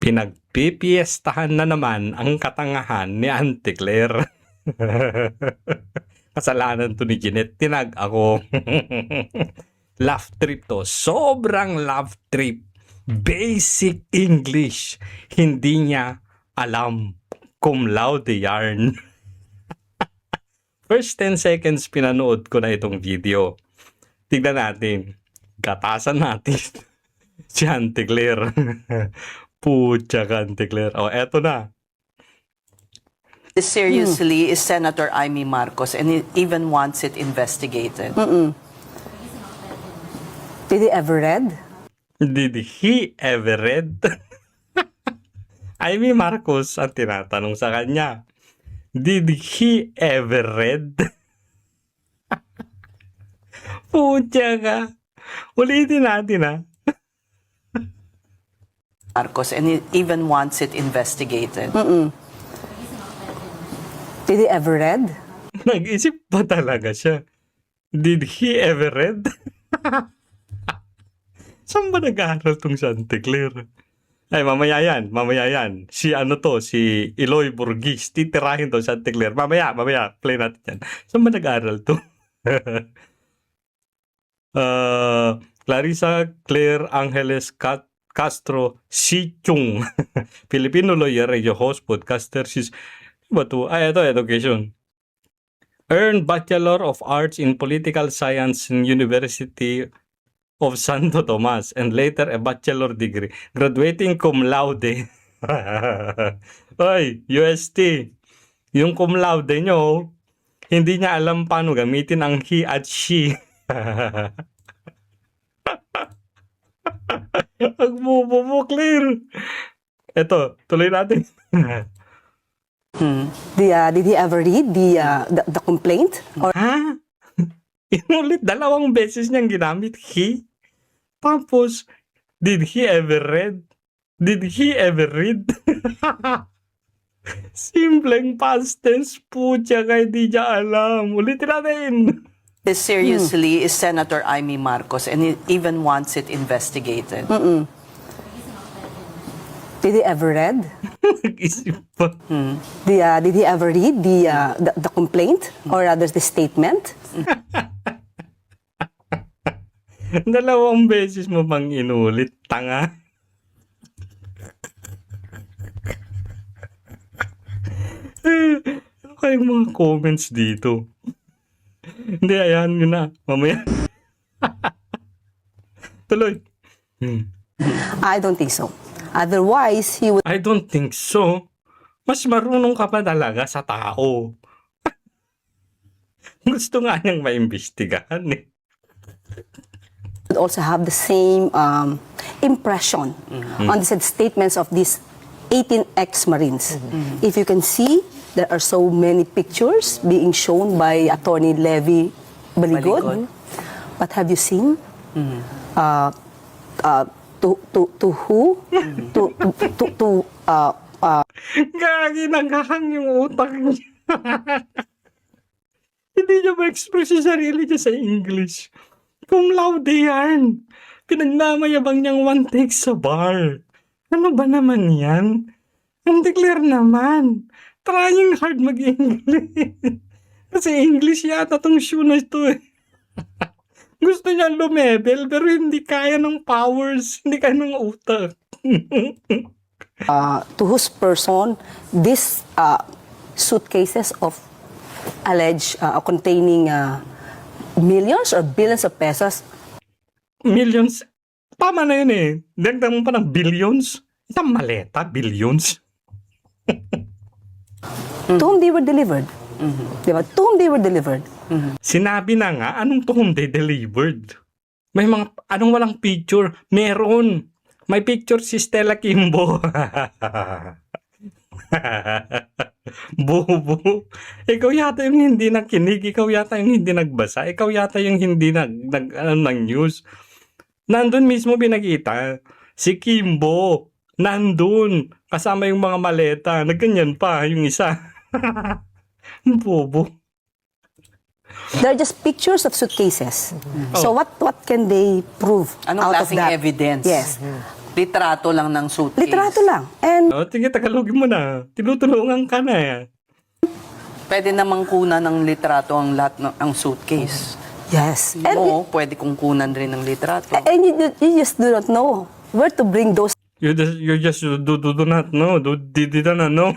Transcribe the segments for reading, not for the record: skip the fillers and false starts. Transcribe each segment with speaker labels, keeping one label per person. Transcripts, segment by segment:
Speaker 1: Pinagpipiestahan na naman ang katangahan ni Auntie Claire. Kasalanan to ni Jeanette, tinag ako. Laugh trip to, sobrang laugh trip. Basic English, hindi niya alam. Cum laude yarn. First 10 seconds pinanood ko na itong video. Tignan natin. Gatasan natin. Si Auntie Claire. Pucha ka, Auntie Claire. O, eto na.
Speaker 2: Seriously is Senator Amy Marcos, and he even wants it investigated.
Speaker 3: Did he ever read?
Speaker 1: Did he ever read? Amy Marcos ang tinatanong sa kanya. Did he ever read? Pucha ka. Ulitin natin ha.
Speaker 2: Marcos, and he even wants it investigated.
Speaker 3: Did he ever read?
Speaker 1: Nag-isip pa talaga siya. Did he ever read? Saan ba nag-aaral tong si Auntie Claire? Ay, mamaya yan. Si Eloy Burgis, titirahin to si Auntie Claire. Mamaya, play natin yan. Saan ba nag-aaral to? Clarissa Claire Angeles Castro Si Chung. Filipino lawyer, radio host, podcaster. She's, ito, education. Earned Bachelor of Arts in Political Science in University of Santo Tomas and later a bachelor degree. Graduating cum laude. Oy, UST. Yung cum laude nyo, hindi niya alam paano gamitin ang he at she. Agbububo, Claire. Ito, tuloy natin.
Speaker 3: Did he ever read the complaint? Or
Speaker 1: Ha? Inulit, 2 beses niyang ginamit he. Tapos, did he ever read? Did he ever read? Simpleng past tense po siya kaya di niya alam. Ulitin natin.
Speaker 2: Seriously is Senator Amy Marcos, and he even wants it investigated.
Speaker 3: did he ever read?
Speaker 1: Nag-isip pa.
Speaker 3: Did he ever read the complaint? Or rather the statement?
Speaker 1: 2 beses mo bang inulit, tanga? Ano kayong mga comments dito? Hindi, ayan yun na. Mamaya. Tuloy.
Speaker 3: I don't think so. Otherwise, he would
Speaker 1: I don't think so. Mas marunong ka pa talaga sa tao. Gusto nga niyang maimbestigahan eh.
Speaker 3: also have the same impression on the said statements of these 18 ex-Marines. If you can see, there are so many pictures being shown by Attorney Levy Baligod. But have you seen to who?
Speaker 1: Gagi, naghahang yung utak niya. Hindi niya ma-express yung sarili niya sa English. Kung laude yan. Pinagmamayabang niyang one take sa bar. Ano ba naman yan? Ang declare naman. Trying hard mag-English. Kasi English yata tong shoe na ito eh. Gusto niya lumebel pero hindi kaya ng powers. Hindi kaya ng utak.
Speaker 3: To whose person these suitcases of alleged containing millions or billions of pesos.
Speaker 1: Millions. Tama na yun eh. Dagdag mo pa ng billions. Isang maleta, billions.
Speaker 3: To whom they were delivered. Diba? To whom they were delivered.
Speaker 1: Sinabi na nga, anong to whom they delivered? May mga, anong walang picture? Meron. May picture si Stella Kimbo. Bobo. Ikaw yata yung hindi nakinig. Ikaw yata yung hindi nagbasa. Ikaw yata yung hindi ng news. Nandun mismo binakita. Si Kimbo. Nandun. Kasama yung mga maleta. Nagganyan pa yung isa. Bobo.
Speaker 3: They're just pictures of suitcases. So what can they prove
Speaker 2: Anong
Speaker 3: out of
Speaker 2: klaseng
Speaker 3: that?
Speaker 2: evidence?
Speaker 3: Yes.
Speaker 2: Litrato lang ng suitcase.
Speaker 3: Litrato lang. And
Speaker 1: O, sige, Tagalogin mo na. Tinutulungan ka na eh.
Speaker 2: Pwede namang kunan ng litrato ang lahat ng suitcase.
Speaker 3: yes. And,
Speaker 2: Oo, pwede kong kunan rin ng litrato.
Speaker 3: and you just do not know where to bring those
Speaker 1: You just do not know. Did not know.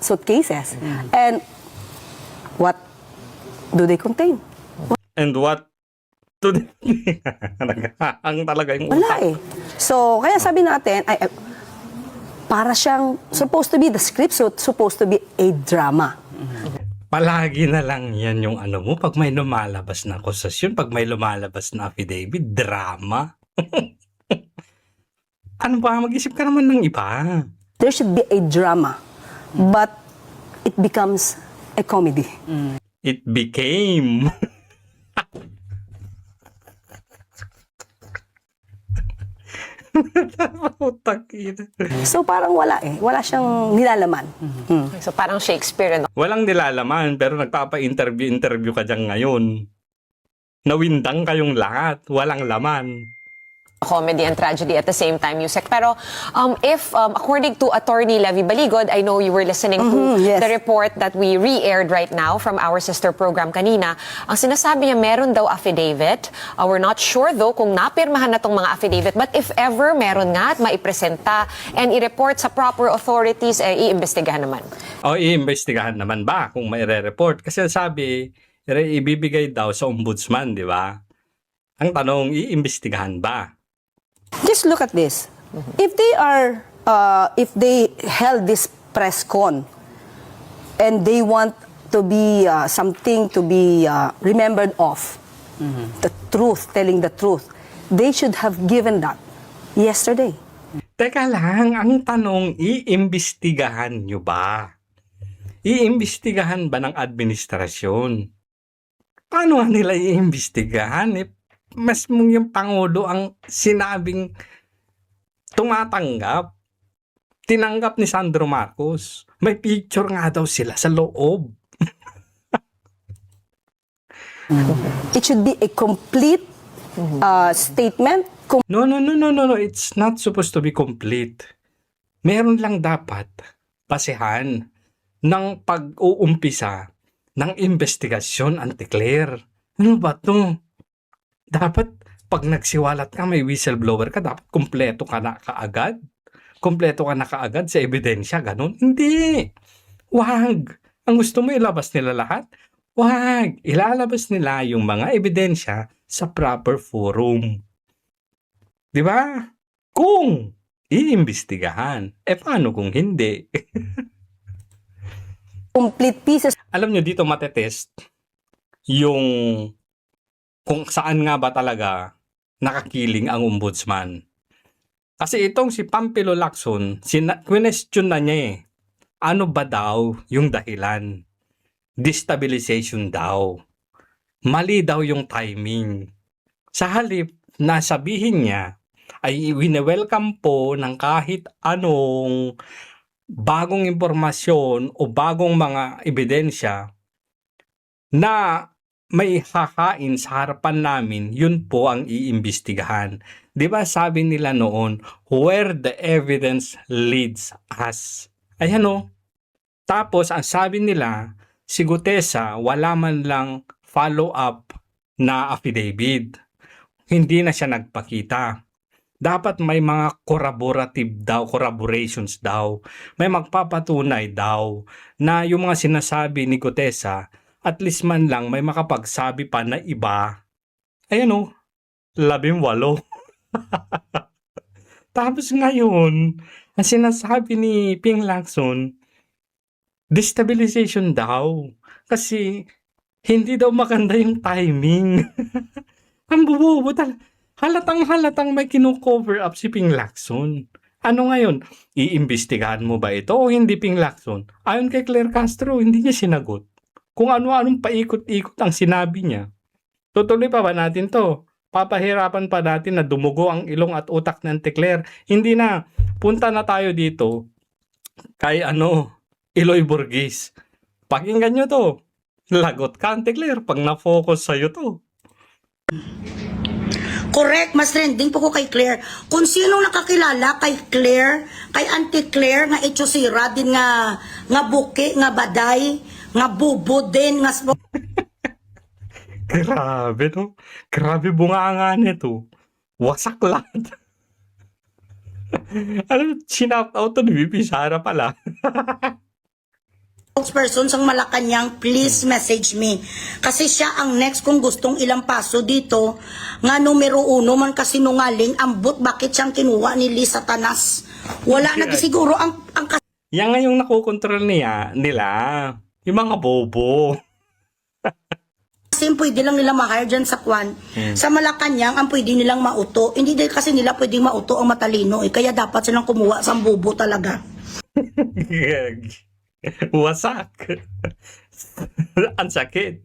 Speaker 3: suitcases. And what do they contain?
Speaker 1: And what? Ang talaga yung
Speaker 3: Wala
Speaker 1: utak.
Speaker 3: eh. So, kaya sabi natin, para siyang supposed to be the script, so supposed to be a drama.
Speaker 1: Palagi na lang yan yung ano mo. Pag may lumalabas na akusasyon, pag may lumalabas na affidavit, drama. Ano ba? Mag-isip ka naman ng iba.
Speaker 3: There should be a drama, but it becomes a comedy.
Speaker 1: It became. Utak ina.
Speaker 3: So parang wala eh. Wala siyang nilalaman.
Speaker 4: So parang Shakespeare, no?
Speaker 1: Walang nilalaman pero nagpapa-interview ka dyan ngayon. Nawindang kayong lahat. Walang laman.
Speaker 4: Comedy and tragedy at the same time, Yusek. Pero if, according to Attorney Levy Baligod, I know you were listening to
Speaker 3: yes.
Speaker 4: the report that we re-aired right now from our sister program kanina. Ang sinasabi niya, meron daw affidavit. We're not sure though kung napirmahan na tong mga affidavit. But if ever meron nga at maipresenta and i-report sa proper authorities, iimbestigahan naman.
Speaker 1: O iimbestigahan naman ba kung may re-report? Kasi sabi, ibibigay daw sa ombudsman, di ba? Ang tanong, iimbestigahan ba?
Speaker 3: Just look at this. If they held this press con and they want to be something to be remembered of, the truth, telling the truth, they should have given that yesterday.
Speaker 1: Teka lang, ang tanong, iimbestigahan nyo ba? Iimbestigahan ba ng administrasyon? Paano nga nila iimbestigahan? Mas mong yung Pangulo ang sinabing tumatanggap. Tinanggap ni Sandro Marcos. May picture nga daw sila sa loob.
Speaker 3: It should be a complete statement.
Speaker 1: No. It's not supposed to be complete. Meron lang dapat basehan ng pag-uumpisa ng investigasyon, Anti-Claire. Ano ba to? Dapat pag nagsiwalat ka, may whistleblower ka, dapat kumpleto ka na kaagad. Kumpleto ka na kaagad sa ebidensya, ganun. Hindi. Wag. Ang gusto mo ilabas nila lahat? Wag. Ilalabas nila yung mga ebidensya sa proper forum. Di ba? Kung iimbestigahan. Paano kung hindi?
Speaker 3: Complete pieces.
Speaker 1: Alam nyo, dito matetest yung kung saan nga ba talaga nakakiling ang ombudsman. Kasi itong si Pampilo Lacson, question na niya eh. Ano ba daw yung dahilan? Destabilization daw. Mali daw yung timing. Sa halip na sabihin niya, ay wine-welcome po ng kahit anong bagong impormasyon o bagong mga ebidensya na may hahain sa harapan namin, yun po ang iimbestigahan. Di ba sabi nila noon, where the evidence leads us. Ayan o. Tapos ang sabi nila, si Gutesa wala man lang follow-up na affidavit. Hindi na siya nagpakita. Dapat may mga corroborations daw. May magpapatunay daw na yung mga sinasabi ni Gutesa, at least man lang may makapagsabi pa na iba. Ayan o, 18. Tapos ngayon, ang sinasabi ni Ping Lacson, destabilization daw. Kasi hindi daw maganda yung timing. Ang bububo talaga. Halatang may kino-cover up si Ping Lacson. Ano ngayon? Iimbestigahan mo ba ito o hindi, Ping Lacson? Ayon kay Claire Castro, hindi niya sinagot. Kung ano-anong paikot-ikot ang sinabi niya. Tutuloy pa ba natin to? Papahirapan pa natin na dumugo ang ilong at utak ng Anti-Claire. Hindi na. Punta na tayo dito kay Eloy Burgis. Pakinggan nyo to. Lagot ka, Anti-Claire, pag na-focus sa'yo to.
Speaker 5: Correct, mas trending po ko kay Claire. Kung sino nakakilala kay Claire, kay Auntie Claire nga itsosira din nga buki, nga baday, nga bubo din, nga
Speaker 1: Grabe, no? Grabe bunganga nito. Wasak lahat. Alam, sinout out to ni VP Sara pala.
Speaker 5: spokesperson sa Malacanang, please message me. Kasi siya ang next kung gustong ilang paso dito, nga numero 1 man kasinungaling, ambot bakit siyang kinuha ni Liz Satanas. Wala na siguro ang
Speaker 1: Yan nga yung nakokontrol nila. Yung mga bobo.
Speaker 5: kasi pwede lang nila ma-hire dyan sa Kwan. Sa Malacanang, ang pwede nilang mauto. Hindi din kasi nila pwedeng mauto ang matalino. Kaya dapat silang kumuha sa bobo talaga.
Speaker 1: Wasak. Ang sakit.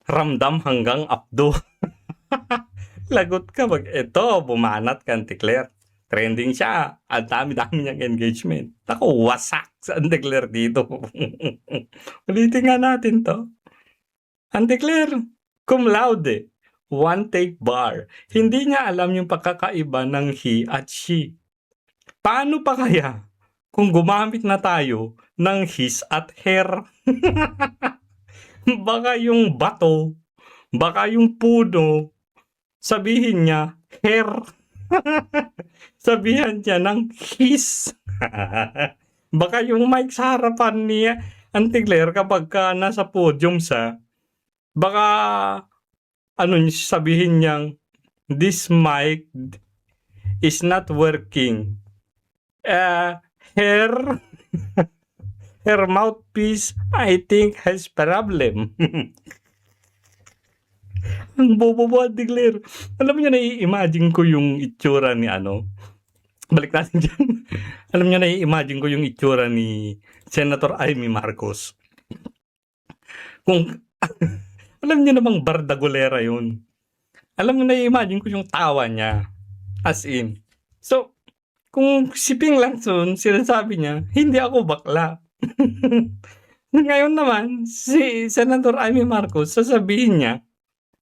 Speaker 1: Ramdam hanggang abdo. Lagot ka ito, bumanat ka, Auntie Claire. Trending siya. Ang dami-dami niyang engagement. Ako, wasak sa Auntie Claire dito. Ulitin nga natin to. Auntie Claire, cum laude. One take bar. Hindi niya alam yung pagkakaiba ng he at she. Paano pa kaya kung gumamit na tayo ng his at her? Baka yung bato, baka yung puno, sabihin niya her. Sabihan niya ng his. Baka yung mic sa harapan niya, Auntie Claire, kapag ka nasa podium sa, baka sabihin niyang, this mic is not working. Her mouthpiece, I think, has problem. Ang bobo mo, Auntie Claire. Alam niyo, nai-imagine ko yung itsura ni Balik natin dyan. Alam niyo, nai-imagine ko yung itsura ni Senator Amy Marcos. Kung, alam niyo namang bardagolera yun. Alam niyo, nai-imagine ko yung tawa niya. As in. So, kung si Ping Lacson, sinasabi niya, hindi ako bakla. Ngayon naman, si Senator Amy Marcos, sasabihin niya,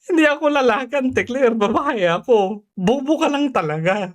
Speaker 1: hindi ako lalaki, Auntie Claire, babae ako. Bobo ka lang talaga.